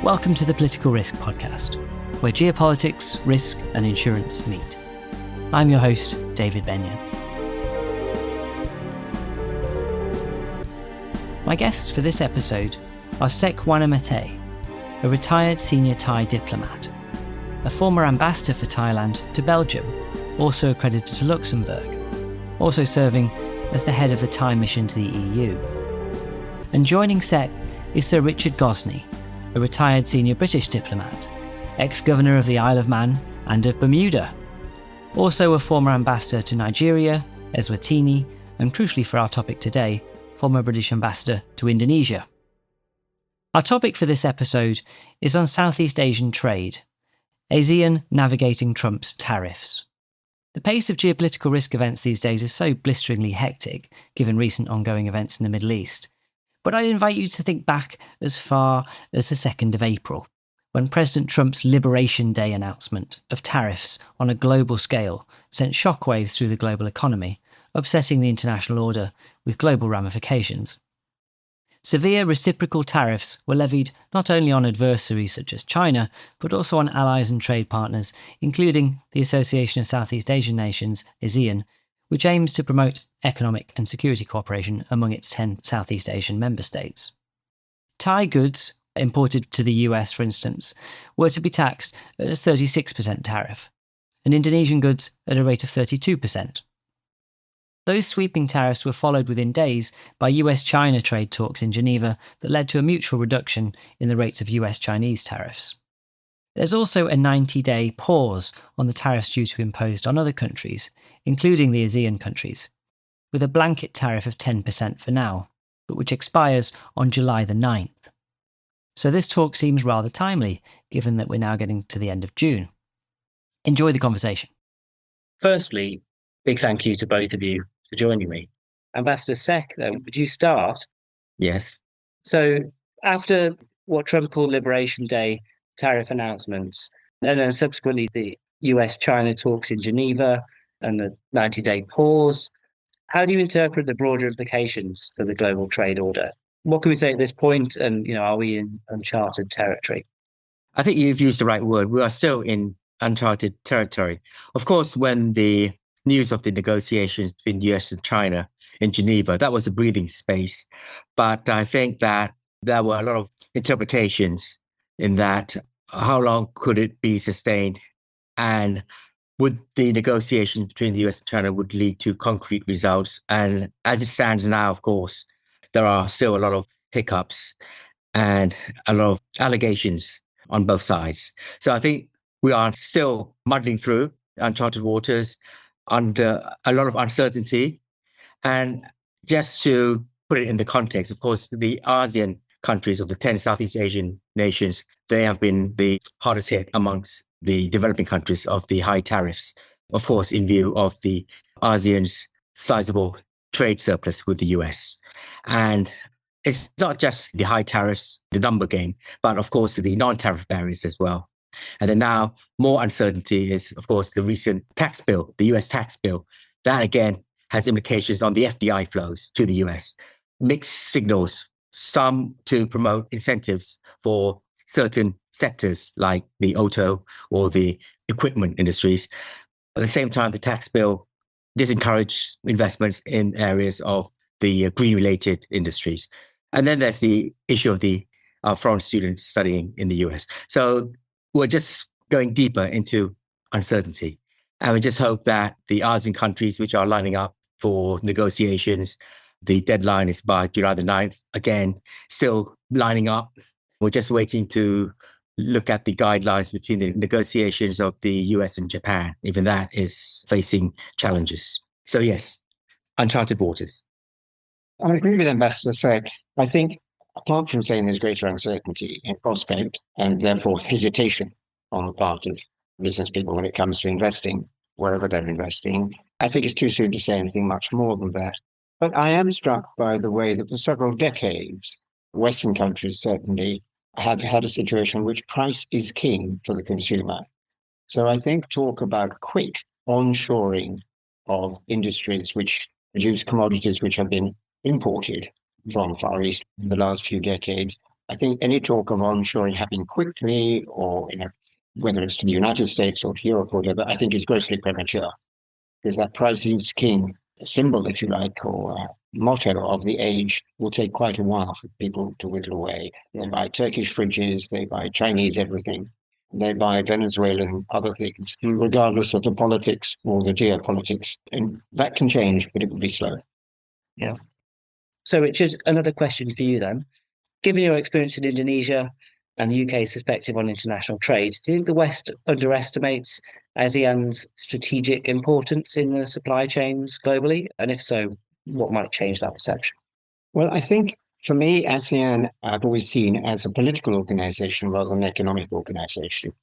Welcome to the Political Risk Podcast, where geopolitics, risk and insurance meet. I'm your host, David Benyon. My guests for this episode are Wannamethee, a retired senior Thai diplomat, a former ambassador for Thailand to Belgium, also accredited to Luxembourg, also serving as the head of the Thai mission to the EU. And joining Sek is Sir Richard Gozney, a retired senior British diplomat, ex-governor of the Isle of Man and of Bermuda, also a former ambassador to Nigeria, Eswatini, and crucially for our topic today, former British ambassador to Indonesia. Our topic for this episode is on Southeast Asian trade, ASEAN navigating Trump's tariffs. The pace of geopolitical risk events these days is so blisteringly hectic, given recent ongoing events in the Middle East. But I'd invite you to think back as far as the 2nd of April, when President Trump's Liberation Day announcement of tariffs on a global scale sent shockwaves through the global economy, upsetting the international order with global ramifications. Severe reciprocal tariffs were levied not only on adversaries such as China, but also on allies and trade partners, including the Association of Southeast Asian Nations, ASEAN, which aims to promote economic and security cooperation among its 10 Southeast Asian member states. Thai goods, imported to the US for instance, were to be taxed at a 36% tariff, and Indonesian goods at a rate of 32%. Those sweeping tariffs were followed within days by US-China trade talks in Geneva that led to a mutual reduction in the rates of US-Chinese tariffs. There's also a 90-day pause on the tariffs due to be imposed on other countries, including the ASEAN countries, with a blanket tariff of 10% for now, but which expires on July the 9th. So this talk seems rather timely, given that we're now getting to the end of June. Enjoy the conversation. Firstly, big thank you to both of you for joining me. Ambassador Sek, would you start? Yes. So after what Trump called Liberation Day tariff announcements, and then subsequently the US-China talks in Geneva and the 90-day pause, how do you interpret the broader implications for the global trade order? What can we say at this point? And, are we in uncharted territory? I think you've used the right word. We are still in uncharted territory. Of course, when the news of the negotiations between the US and China in Geneva, that was a breathing space. But I think that there were a lot of interpretations in that. How long could it be sustained? And would the negotiations between the US and China would lead to concrete results? And as it stands now, of course, there are still a lot of hiccups and a lot of allegations on both sides. So I think we are still muddling through uncharted waters under a lot of uncertainty. And just to put it in the context, of course, the ASEAN countries of the 10 Southeast Asian nations, they have been the hardest hit amongst the developing countries of the high tariffs, of course, in view of the ASEAN's sizable trade surplus with the US. And it's not just the high tariffs, the number game, but of course, the non-tariff barriers as well. And then now more uncertainty is, of course, the recent tax bill, the US tax bill. That again has implications on the FDI flows to the US. Mixed signals, some to promote incentives for certain sectors like the auto or the equipment industries. At the same time, the tax bill disencouraged investments in areas of the green-related industries. And then there's the issue of the foreign students studying in the US. So we're just going deeper into uncertainty. And we just hope that the ASEAN countries, which are lining up for negotiations, the deadline is by July the 9th. Again, still lining up. We're just waiting to look at the guidelines between the negotiations of the US and Japan. Even that is facing challenges. So yes, uncharted waters. I agree with Ambassador Sek. I think, apart from saying there's greater uncertainty in prospect and therefore hesitation on the part of business people when it comes to investing, wherever they're investing, I think it's too soon to say anything much more than that. But I am struck by the way that for several decades, Western countries certainly have had a situation in which price is king for the consumer. So I think talk about quick onshoring of industries which produce commodities which have been imported from Far East in the last few decades I think any talk of onshoring happening quickly or, whether it's to the United States or to Europe or whatever, I think is grossly premature because that pricing is king symbol, if you like, or motto of the age will take quite a while for people to whittle away. They buy Turkish fridges, they buy Chinese everything, they buy Venezuelan other things, regardless of the politics or the geopolitics. And that can change, but it will be slow. Yeah. So, Richard, another question for you then. Given your experience in Indonesia and the UK's perspective on international trade, do you think the West underestimates ASEAN's strategic importance in the supply chains globally? And if so, what might change that perception? Well, I think for me, ASEAN, I've always seen as a political organization rather than an economic organization.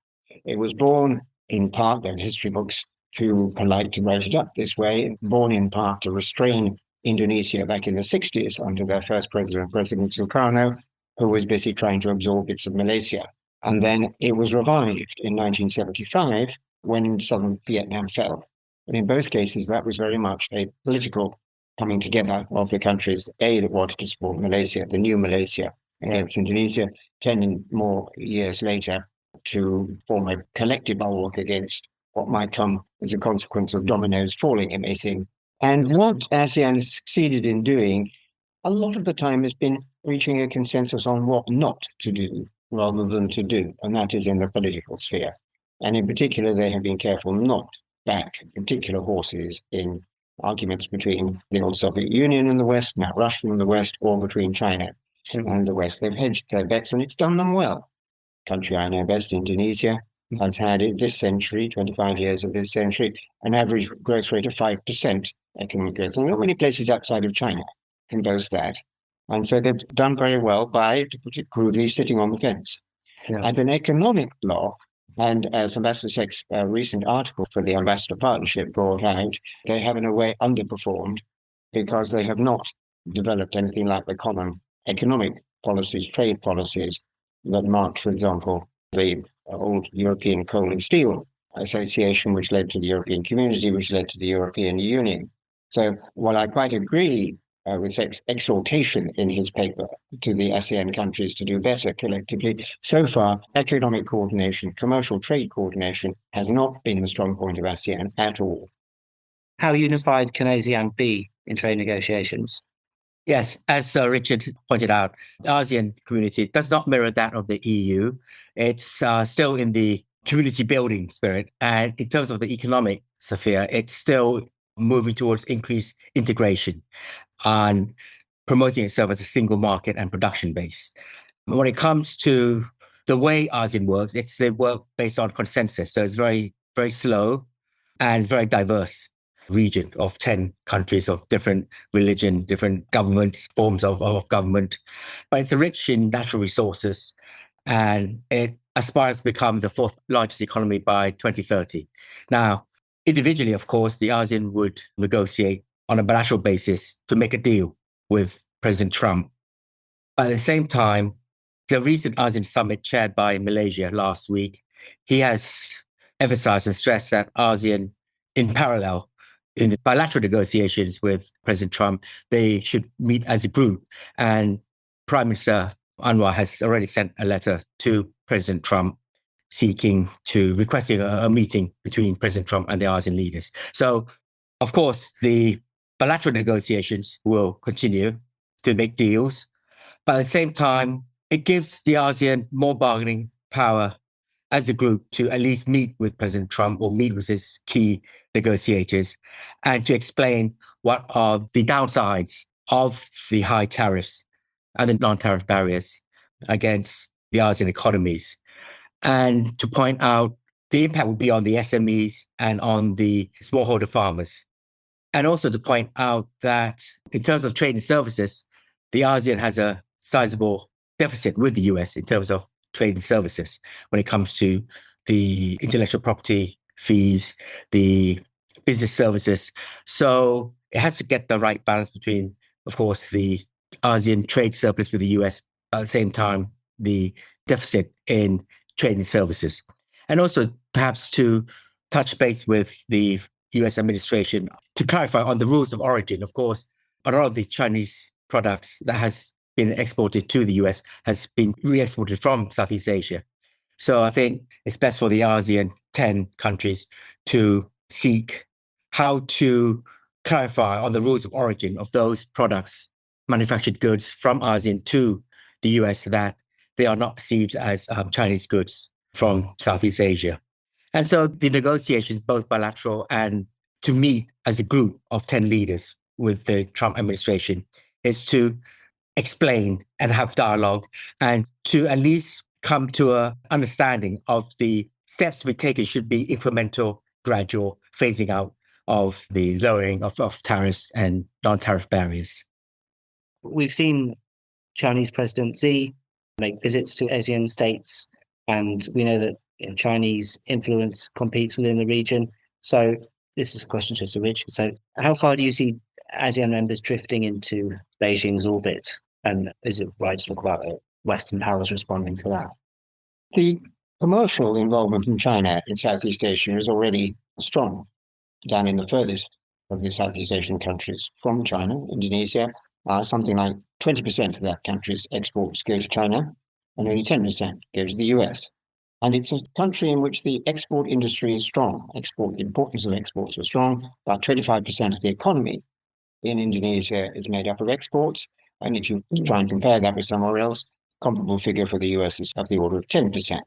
It was born in part, in history books too polite to write it up this way, born in part to restrain Indonesia back in the 60s under their first president, President Sukarno, who was busy trying to absorb bits of Malaysia. And then it was revived in 1975 when southern Vietnam fell. And in both cases, that was very much a political coming together of the countries, that wanted to support Malaysia, the new Malaysia, against Indonesia, 10 more years later, to form a collective bulwark against what might come as a consequence of dominoes falling, it may seem. And what ASEAN has succeeded in doing a lot of the time has been reaching a consensus on what not to do rather than to do, and that is in the political sphere. And in particular, they have been careful not to back particular horses in arguments between the old Soviet Union and the West, now Russia and the West, or between China and the West. They've hedged their bets and it's done them well. Country I know best, Indonesia, has had it this century, 25 years of this century, an average growth rate of 5% economic growth. And not many places outside of China can boast that. And so they've done very well by, to put it crudely, sitting on the fence. Yeah. As an economic bloc, and as Ambassador Sek's recent article for the Ambassador Partnership brought out, they have in a way underperformed because they have not developed anything like the common economic policies, trade policies that marked, for example, the old European Coal and Steel Association, which led to the European Community, which led to the European Union. So while I quite agree with Sek's exhortation in his paper to the ASEAN countries to do better collectively, so far, economic coordination, commercial trade coordination has not been the strong point of ASEAN at all. How unified can ASEAN be in trade negotiations? Yes, as Richard pointed out, the ASEAN community does not mirror that of the EU. It's still in the community building spirit. And in terms of the economic sphere, it's still moving towards increased integration and promoting itself as a single market and production base. When it comes to the way ASEAN works, they work based on consensus. So it's very, very slow and very diverse region of 10 countries of different religion, different governments, forms of government. But it's rich in natural resources and it aspires to become the fourth largest economy by 2030. Now, individually, of course, the ASEAN would negotiate on a bilateral basis to make a deal with President Trump. But at the same time, the recent ASEAN summit chaired by Malaysia last week, he has emphasized and stressed that ASEAN, in parallel, in the bilateral negotiations with President Trump, they should meet as a group. And Prime Minister Anwar has already sent a letter to President Trump requesting a meeting between President Trump and the ASEAN leaders. So, of course, the bilateral negotiations will continue to make deals. But at the same time, it gives the ASEAN more bargaining power as a group to at least meet with President Trump or meet with his key negotiators and to explain what are the downsides of the high tariffs and the non-tariff barriers against the ASEAN economies, and to point out the impact will be on the SMEs and on the smallholder farmers. And also to point out that in terms of trade and services, the ASEAN has a sizable deficit with the US in terms of trade and services when it comes to the intellectual property fees, the business services. So it has to get the right balance between, of course, the ASEAN trade surplus with the US, at the same time, the deficit in trade and services. And also perhaps to touch base with the US administration to clarify on the rules of origin. Of course, a lot of the Chinese products that has been exported to the US has been re-exported from Southeast Asia. So I think it's best for the ASEAN 10 countries to seek how to clarify on the rules of origin of those products, manufactured goods from ASEAN to the US, that they are not perceived as Chinese goods from Southeast Asia. And so the negotiations, both bilateral and to meet as a group of 10 leaders with the Trump administration, is to explain and have dialogue and to at least come to an understanding of the steps to be taken should be incremental, gradual phasing out of the lowering of tariffs and non-tariff barriers. We've seen Chinese President Xi make visits to ASEAN states, and we know that Chinese influence competes within the region. So this is a question to Richard. So how far do you see ASEAN members drifting into Beijing's orbit? And is it right to talk about Western powers responding to that? The commercial involvement from China in Southeast Asia is already strong. Down in the furthest of the Southeast Asian countries from China, Indonesia, something like 20% of that country's exports go to China, and only 10% go to the US. And it's a country in which the export industry is strong. The importance of exports are strong. About 25% of the economy in Indonesia is made up of exports. And if you try and compare that with somewhere else, comparable figure for the US is of the order of 10%.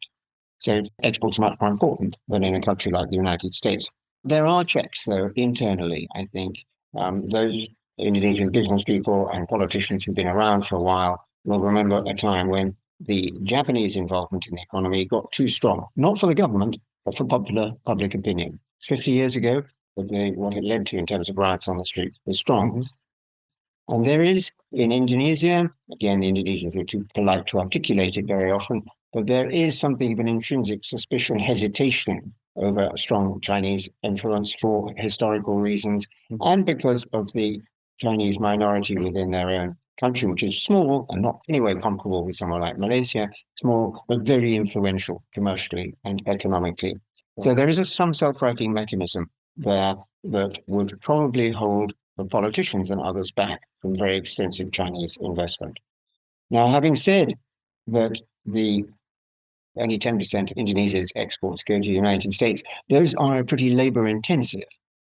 So exports are much more important than in a country like the United States. There are checks, though, internally, I think. Those Indonesian business people and politicians who've been around for a while will remember a time when the Japanese involvement in the economy got too strong, not for the government, but for popular public opinion. 50 years ago, what it led to in terms of riots on the street was strong. And there is, in Indonesia, again, the Indonesians are too polite to articulate it very often, but there is something of an intrinsic suspicion, hesitation over strong Chinese influence for historical reasons, and because of the Chinese minority within their own country, which is small and not anywhere comparable with somewhere like Malaysia, small but very influential commercially and economically. So there is some self-righting mechanism there that would probably hold the politicians and others back from very extensive Chinese investment. Now, having said that the only 10% of Indonesia's exports go to the United States, those are a pretty labor-intensive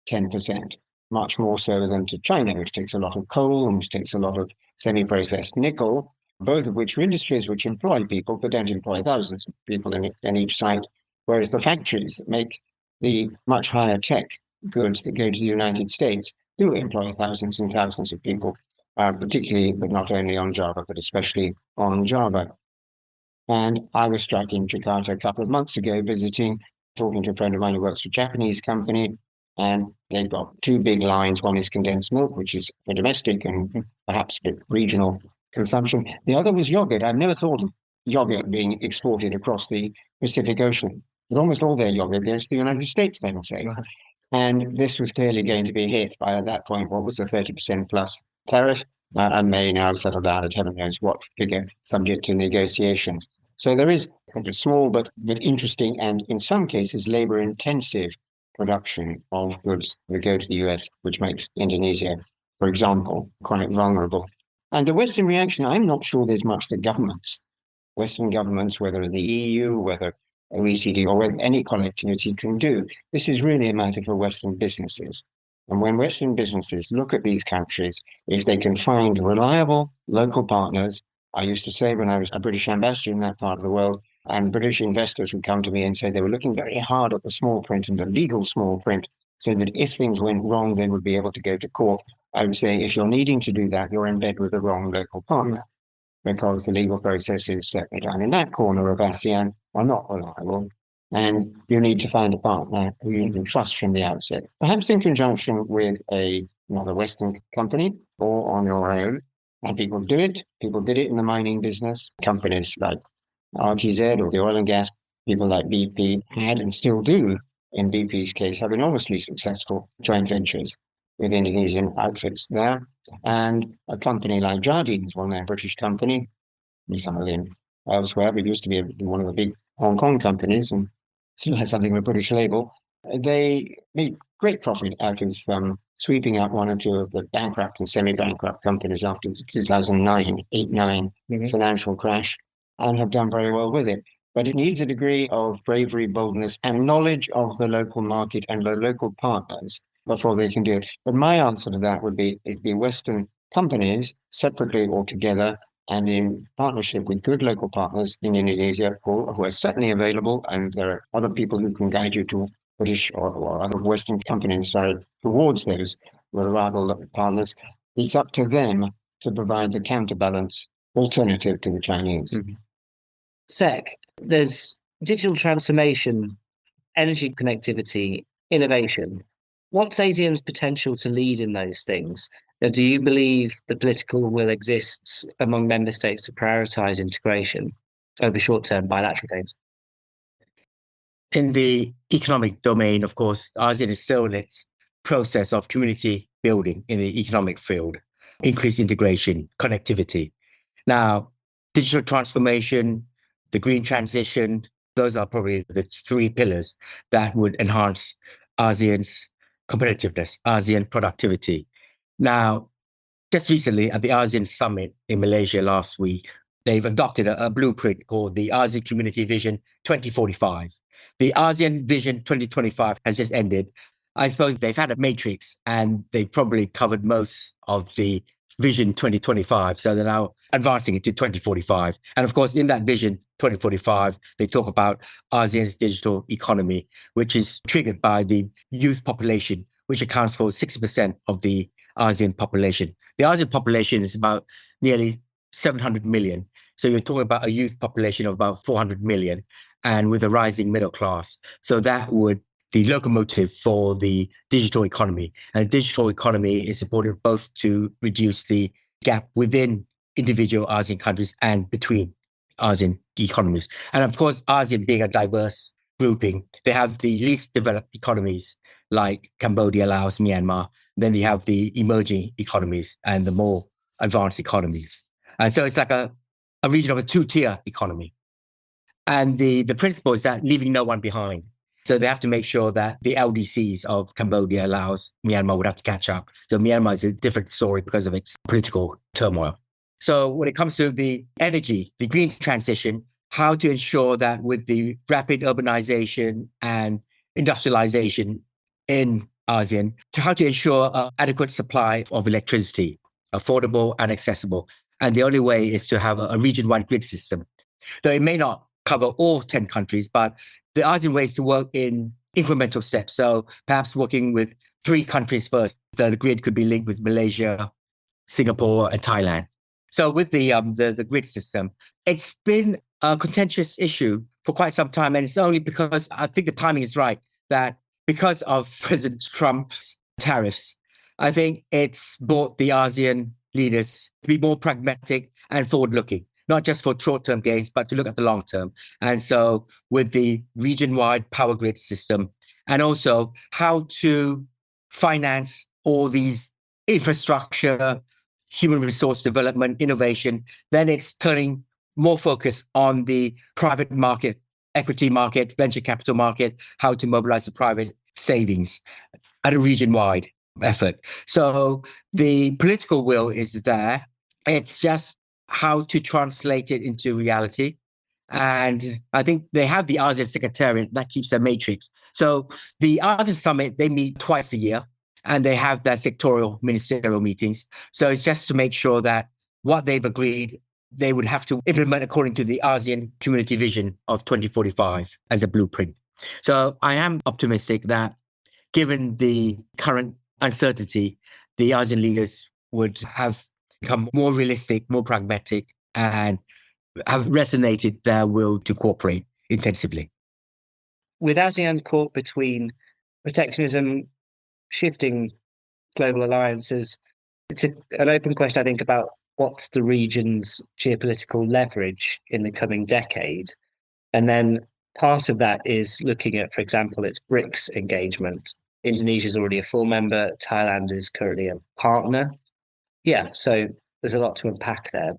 10%, much more so than to China, which takes a lot of coal and which takes a lot of semi-processed nickel, both of which are industries which employ people but don't employ thousands of people in each site, whereas the factories that make the much higher tech goods that go to the United States do employ thousands and thousands of people, particularly, but not only on Java, but especially on Java. And I was struck in Jakarta a couple of months ago visiting, talking to a friend of mine who works for a Japanese company, and they've got two big lines. One is condensed milk, which is for domestic and perhaps regional consumption. The other was yogurt. I've never thought of yogurt being exported across the Pacific Ocean, but almost all their yogurt goes to the United States, they will say. Right. And this was clearly going to be hit by, at that point, what was the 30% plus tariff, and may now settle down at heaven knows what figure, subject to negotiations. So there is a small but interesting and, in some cases, labor-intensive production of goods that go to the US, which makes Indonesia, for example, quite vulnerable. And the Western reaction, I'm not sure there's much that Western governments, whether the EU, whether OECD, or whether any collectivity can do. This is really a matter for Western businesses. And when Western businesses look at these countries, if they can find reliable local partners, I used to say when I was a British ambassador in that part of the world, and British investors would come to me and say they were looking very hard at the small print and the legal small print, so that if things went wrong, they would be able to go to court. I would say, if you're needing to do that, you're in bed with the wrong local partner, because the legal processes certainly down in that corner of ASEAN are not reliable. And you need to find a partner who you can trust from the outset, perhaps in conjunction with another Western company or on your own. And people do it. People did it in the mining business. Companies like RTZ or the oil and gas, people like BP had and still do, in BP's case, have enormously successful joint ventures with Indonesian outfits there. And a company like Jardine's, well-known British company, some of them elsewhere, but used to be one of the big Hong Kong companies and still has something of a British label. They made great profit out of sweeping up one or two of the bankrupt and semi-bankrupt companies after the 2009, 8-9 financial crash, and have done very well with it. But it needs a degree of bravery, boldness, and knowledge of the local market and the local partners before they can do it. But my answer to that would be it'd be Western companies separately or together and in partnership with good local partners in Indonesia who are certainly available, and there are other people who can guide you to British or other Western companies towards those reliable partners. It's up to them to provide the counterbalance alternative to the Chinese. Sec, there's digital transformation, energy connectivity, innovation. What's ASEAN's potential to lead in those things? Now, do you believe the political will exists among member states to prioritise integration over short-term bilateral gains? In the economic domain, of course, ASEAN is still in its process of community building in the economic field, increased integration, connectivity. Now, digital transformation, the green transition, those are probably the three pillars that would enhance ASEAN's competitiveness, ASEAN productivity. Now, just recently at the ASEAN Summit in Malaysia last week, they've adopted a blueprint called the ASEAN Community Vision 2045. The ASEAN Vision 2025 has just ended. I suppose they've had a matrix and they've probably covered most of the Vision 2025. So they're now advancing it to 2045. And of course, in that Vision 2045, they talk about ASEAN's digital economy, which is triggered by the youth population, which accounts for 60% of the ASEAN population. The ASEAN population is about nearly 700 million. So you're talking about a youth population of about 400 million and with a rising middle class. So that would the locomotive for the digital economy. And the digital economy is important both to reduce the gap within individual ASEAN countries and between ASEAN economies. And of course, ASEAN being a diverse grouping, they have the least developed economies like Cambodia, Laos, Myanmar. Then you have the emerging economies and the more advanced economies. And so it's like a region of a two-tier economy. And the principle is that leaving no one behind. So they have to make sure that the LDCs of Cambodia, Laos, Myanmar would have to catch up. So Myanmar is a different story because of its political turmoil. So when it comes to the energy, the green transition, how to ensure that with the rapid urbanization and industrialization in ASEAN, how to ensure an adequate supply of electricity, affordable and accessible. And the only way is to have a region-wide grid system. Though it may not cover all 10 countries, but the ASEAN way is to work in incremental steps. So perhaps working with 3 countries first. So the grid could be linked with Malaysia, Singapore, and Thailand. So with the grid system, it's been a contentious issue for quite some time. And it's only because I think the timing is right that because of President Trump's tariffs, I think it's brought the ASEAN leaders to be more pragmatic and forward-looking, not just for short-term gains, but to look at the long term. And so with the region-wide power grid system, and also how to finance all these infrastructure, human resource development, innovation, then it's turning more focus on the private market, equity market, venture capital market, how to mobilize the private savings at a region-wide effort. So the political will is there. It's just how to translate it into reality. And I think they have the ASEAN Secretariat that keeps their matrix. So the ASEAN Summit, they meet twice a year and they have their sectorial ministerial meetings. So it's just to make sure that what they've agreed, they would have to implement according to the ASEAN Community Vision of 2045 as a blueprint. So I am optimistic that given the current uncertainty, the ASEAN leaders would have become more realistic, more pragmatic, and have resonated their will to cooperate intensively. With ASEAN caught between protectionism, shifting global alliances, it's an open question, I think, about what's the region's geopolitical leverage in the coming decade. And then part of that is looking at, for example, its BRICS engagement. Indonesia is already a full member. Thailand is currently a partner. Yeah, so there's a lot to unpack there.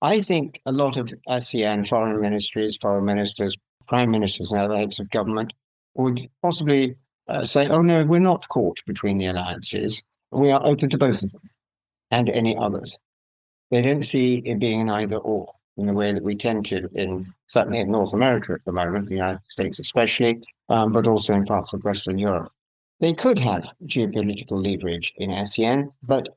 I think a lot of ASEAN foreign ministries, foreign ministers, prime ministers, and other heads of government would possibly say, oh no, we're not caught between the alliances. We are open to both of them and any others. They don't see it being an either or in the way that we tend to, certainly in North America at the moment, the United States especially, but also in parts of Western Europe. They could have geopolitical leverage in ASEAN, but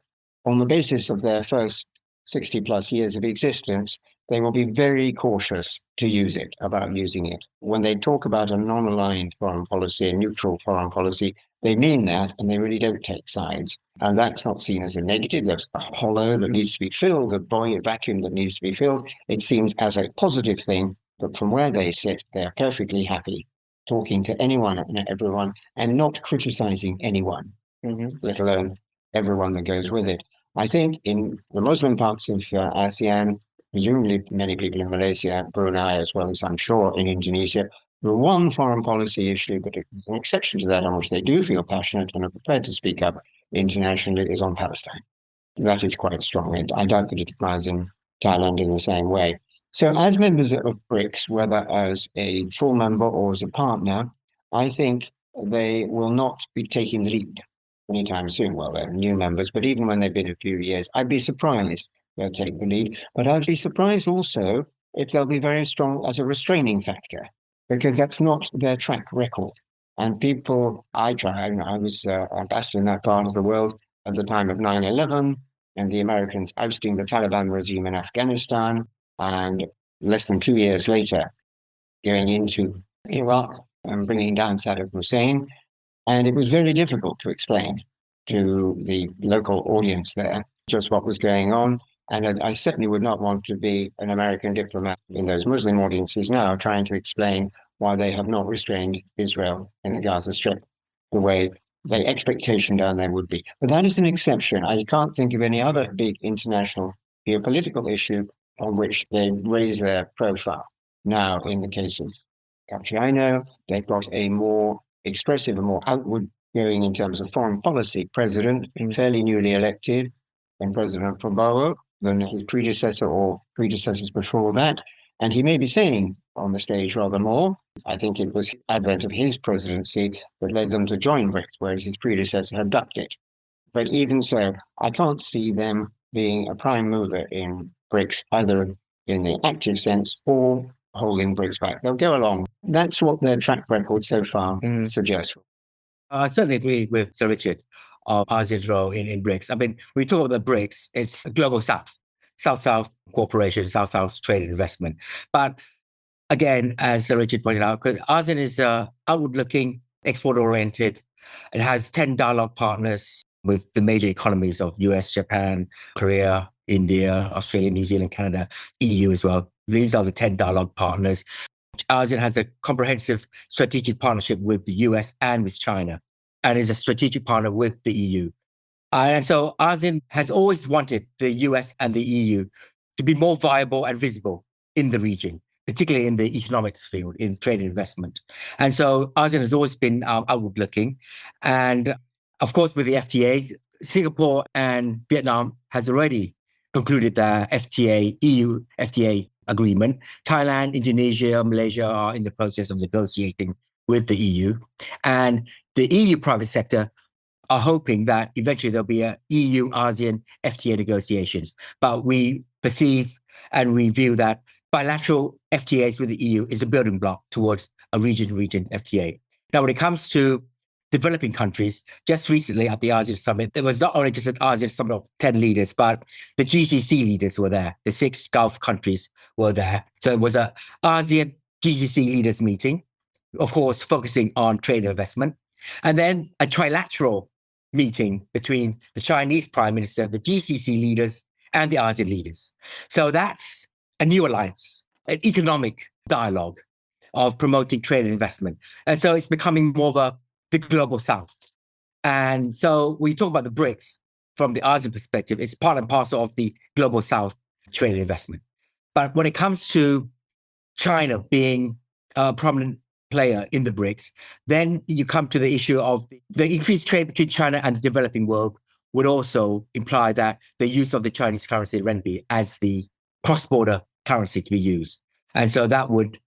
on the basis of their first 60 plus years of existence, they will be very cautious to use it, about using it. When they talk about a non-aligned foreign policy, a neutral foreign policy, they mean that, and they really don't take sides. And that's not seen as a negative. There's a hollow that needs to be filled, a void, a vacuum that needs to be filled. It seems as a positive thing, but from where they sit, they're perfectly happy talking to anyone and everyone and not criticizing anyone, let alone everyone that goes with it. I think in the Muslim parts of ASEAN, presumably many people in Malaysia, Brunei, as well as I'm sure in Indonesia, the one foreign policy issue that is an exception to that, on which they do feel passionate and are prepared to speak up internationally, is on Palestine. That is quite strong, and I doubt that it applies in Thailand in the same way. So, as members of BRICS, whether as a full member or as a partner, I think they will not be taking the lead anytime soon. Well, they're new members, but even when they've been a few years, I'd be surprised they'll take the lead. But I'd be surprised also if they'll be very strong as a restraining factor, because that's not their track record. And I was ambassador in that part of the world at the time of 9/11, and the Americans ousting the Taliban regime in Afghanistan, and less than 2 years later, going into Iraq and bringing down Saddam Hussein. And it was very difficult to explain to the local audience there just what was going on. And I certainly would not want to be an American diplomat in those Muslim audiences now trying to explain why they have not restrained Israel in the Gaza Strip the way the expectation down there would be. But that is an exception. I can't think of any other big international geopolitical issue on which they raise their profile. Now, in the case of China, they've got a more expressive and more outward going in terms of foreign policy president, fairly newly elected, and President Prabowo than his predecessor or predecessors before that. And he may be saying on the stage rather more. I think it was the advent of his presidency that led them to join BRICS, whereas his predecessor had ducked it. But even so, I can't see them being a prime mover in BRICS, either in the active sense or holding BRICS back. They'll go along. That's what their track record so far suggests. I certainly agree with Sir Richard of ASEAN's role in BRICS. I mean, when we talk about the BRICS, it's a global South, South-South cooperation, South-South trade and investment. But again, as Sir Richard pointed out, because ASEAN is outward-looking, export-oriented. It has 10 dialogue partners with the major economies of US, Japan, Korea, India, Australia, New Zealand, Canada, EU as well. These are the 10 dialogue partners. ASEAN has a comprehensive strategic partnership with the US and with China, and is a strategic partner with the EU. And so ASEAN has always wanted the US and the EU to be more viable and visible in the region, particularly in the economics field, in trade and investment. And so ASEAN has always been outward looking. And of course, with the FTAs, Singapore and Vietnam has already concluded their EU FTA agreement. Thailand, Indonesia, Malaysia are in the process of negotiating with the EU. And the EU private sector are hoping that eventually there'll be a EU-ASEAN FTA negotiations. But we perceive and we view that bilateral FTAs with the EU is a building block towards a region-to-region FTA. Now, when it comes to developing countries, just recently at the ASEAN summit, there was not only just an ASEAN summit of 10 leaders, but the GCC leaders were there. The 6 Gulf countries were there. So it was an ASEAN GCC leaders meeting, of course, focusing on trade and investment. And then a trilateral meeting between the Chinese Prime Minister, the GCC leaders, and the ASEAN leaders. So that's a new alliance, an economic dialogue of promoting trade and investment. And so it's becoming more of the global South. And so when you talk about the BRICS from the ASEAN perspective, it's part and parcel of the global South trade and investment. But when it comes to China being a prominent player in the BRICS, then you come to the issue of the increased trade between China and the developing world would also imply that the use of the Chinese currency renminbi as the cross-border currency to be used. And so that would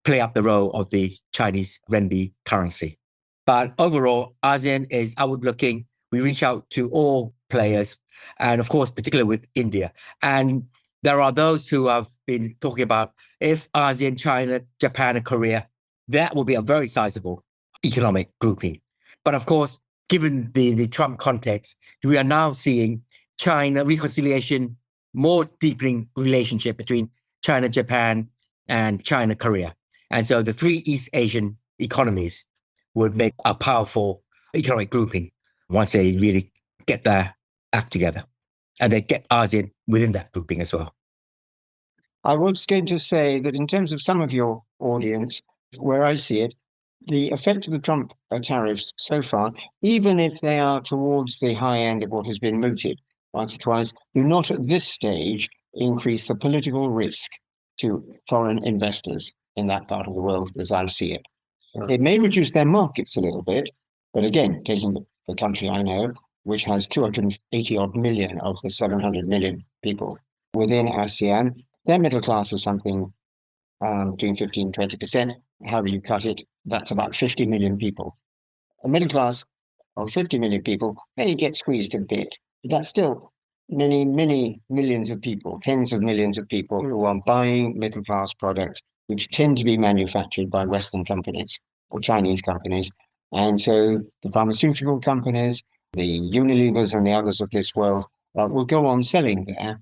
play up the role of the Chinese renminbi currency. But overall, ASEAN is outward looking. We reach out to all players, and of course, particularly with India. And there are those who have been talking about if ASEAN, China, Japan, and Korea, that will be a very sizable economic grouping. But of course, given the Trump context, we are now seeing China reconciliation, more deepening relationship between China, Japan, and China, Korea. And so the three East Asian economies would make a powerful economic grouping once they really get their act together. And they get ASEAN within that grouping as well. I was going to say that in terms of some of your audience, where I see it, the effect of the Trump tariffs so far, even if they are towards the high end of what has been mooted once or twice, do not at this stage increase the political risk to foreign investors in that part of the world as I see it. It may reduce their markets a little bit, but again, taking the country I know, which has 280 odd million of the 700 million people within ASEAN, their middle class is something between 15 and 20%. However you cut it, that's about 50 million people. A middle class of 50 million people may get squeezed a bit, but that's still many, many millions of people, tens of millions of people who are buying middle class products, which tend to be manufactured by Western companies or Chinese companies. And so the pharmaceutical companies, the Unilevers and the others of this world will go on selling there.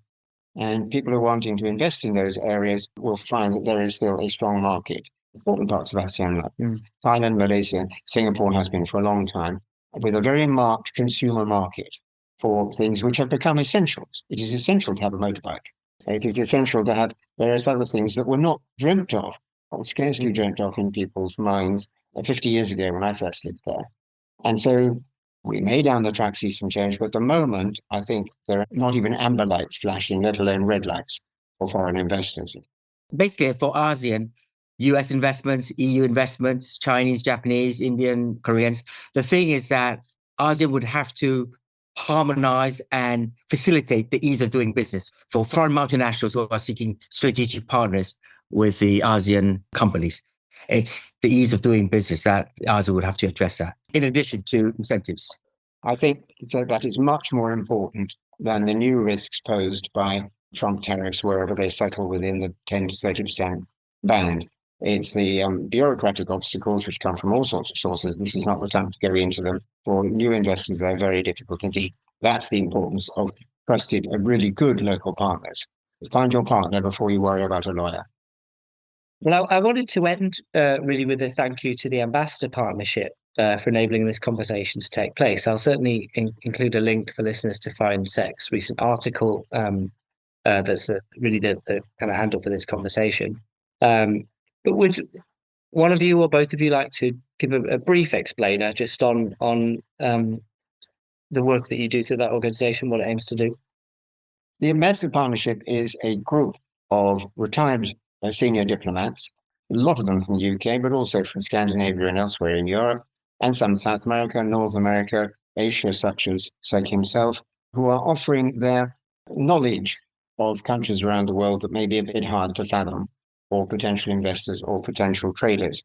And people who are wanting to invest in those areas will find that there is still a strong market. Important parts of ASEAN, like Thailand, Malaysia, Singapore has been for a long time, with a very marked consumer market for things which have become essentials. It is essential to have a motorbike. It is essential to have various other things that were not dreamt of, or scarcely dreamt of in people's minds 50 years ago when I first lived there. And so we may down the track see some change, but at the moment, I think there are not even amber lights flashing, let alone red lights for foreign investors. Basically, for ASEAN, US investments, EU investments, Chinese, Japanese, Indian, Koreans, the thing is that ASEAN would have to harmonize and facilitate the ease of doing business for foreign multinationals who are seeking strategic partners with the ASEAN companies. It's the ease of doing business that ASEAN would have to address that, in addition to incentives. I think that is much more important than the new risks posed by Trump tariffs, wherever they settle within the 10 to 30% band. It's the bureaucratic obstacles which come from all sorts of sources. This is not the time to go into them. For new investors, they're very difficult indeed. That's the importance of trusted and really good local partners. Find your partner before you worry about a lawyer. Well, I wanted to end really with a thank you to the Ambassador Partnership for enabling this conversation to take place. I'll certainly include a link for listeners to find SEC's recent article that's really the kind of handle for this conversation. But would one of you or both of you like to give a brief explainer just on the work that you do through that organisation, what it aims to do? The Ambassador Partnership is a group of retired senior diplomats, a lot of them from the UK, but also from Scandinavia and elsewhere in Europe, and some South America, North America, Asia, such as SEC himself, who are offering their knowledge of countries around the world that may be a bit hard to fathom for potential investors or potential traders.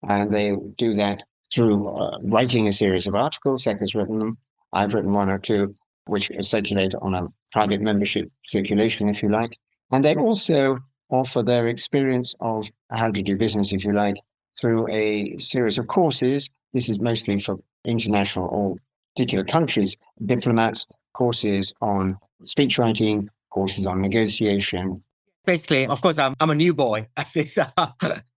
And they do that through writing a series of articles. SEC has written them. I've written one or two, which circulate on a private membership circulation, if you like. And they also offer their experience of how to do business, if you like, through a series of courses. This is mostly for international or particular countries, diplomats, courses on speech writing, courses on negotiation. Basically, of course, I'm a new boy at this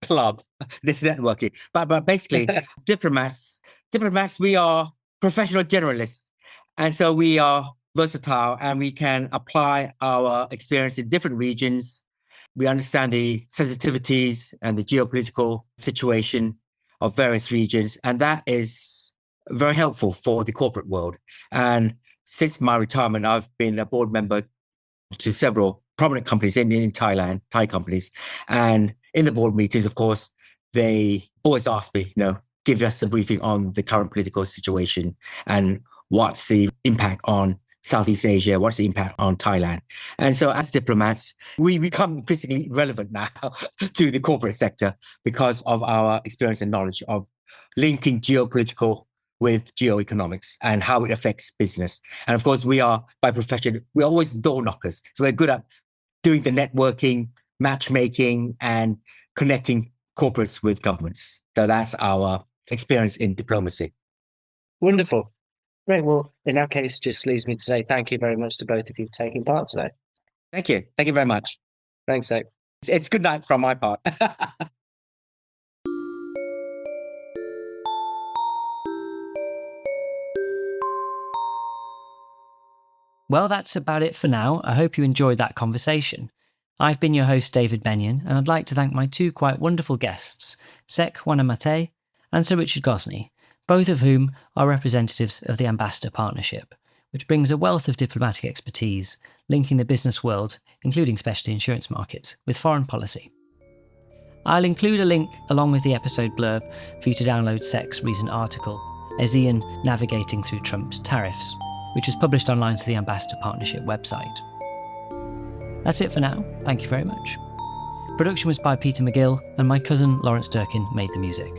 club, this networking. But basically, diplomats, we are professional generalists. And so we are versatile and we can apply our experience in different regions. We understand the sensitivities and the geopolitical situation of various regions. And that is very helpful for the corporate world. And since my retirement, I've been a board member to several prominent companies in Thailand, Thai companies. And in the board meetings, of course, they always ask me, give us a briefing on the current political situation and what's the impact on Southeast Asia, what's the impact on Thailand. And so as diplomats, we become increasingly relevant now to the corporate sector because of our experience and knowledge of linking geopolitical with geoeconomics and how it affects business. And of course, we are, by profession, we're always door knockers. So we're good at doing the networking, matchmaking, and connecting corporates with governments. So that's our experience in diplomacy. Wonderful. Great. Well, in that case, just leaves me to say thank you very much to both of you for taking part today. Thank you. Thank you very much. Thanks, Zach. It's good night from my part. Well, that's about it for now. I hope you enjoyed that conversation. I've been your host, David Benyon, and I'd like to thank my two quite wonderful guests, Sek Wannamethee and Sir Richard Gozney, both of whom are representatives of the Ambassador Partnership, which brings a wealth of diplomatic expertise, linking the business world, including specialty insurance markets, with foreign policy. I'll include a link along with the episode blurb for you to download Sek's recent article, ASEAN Navigating Through Trump's Tariffs, which was published online to the Ambassador Partnership website. That's it for now. Thank you very much. Production was by Peter McGill, and my cousin Lawrence Durkin made the music.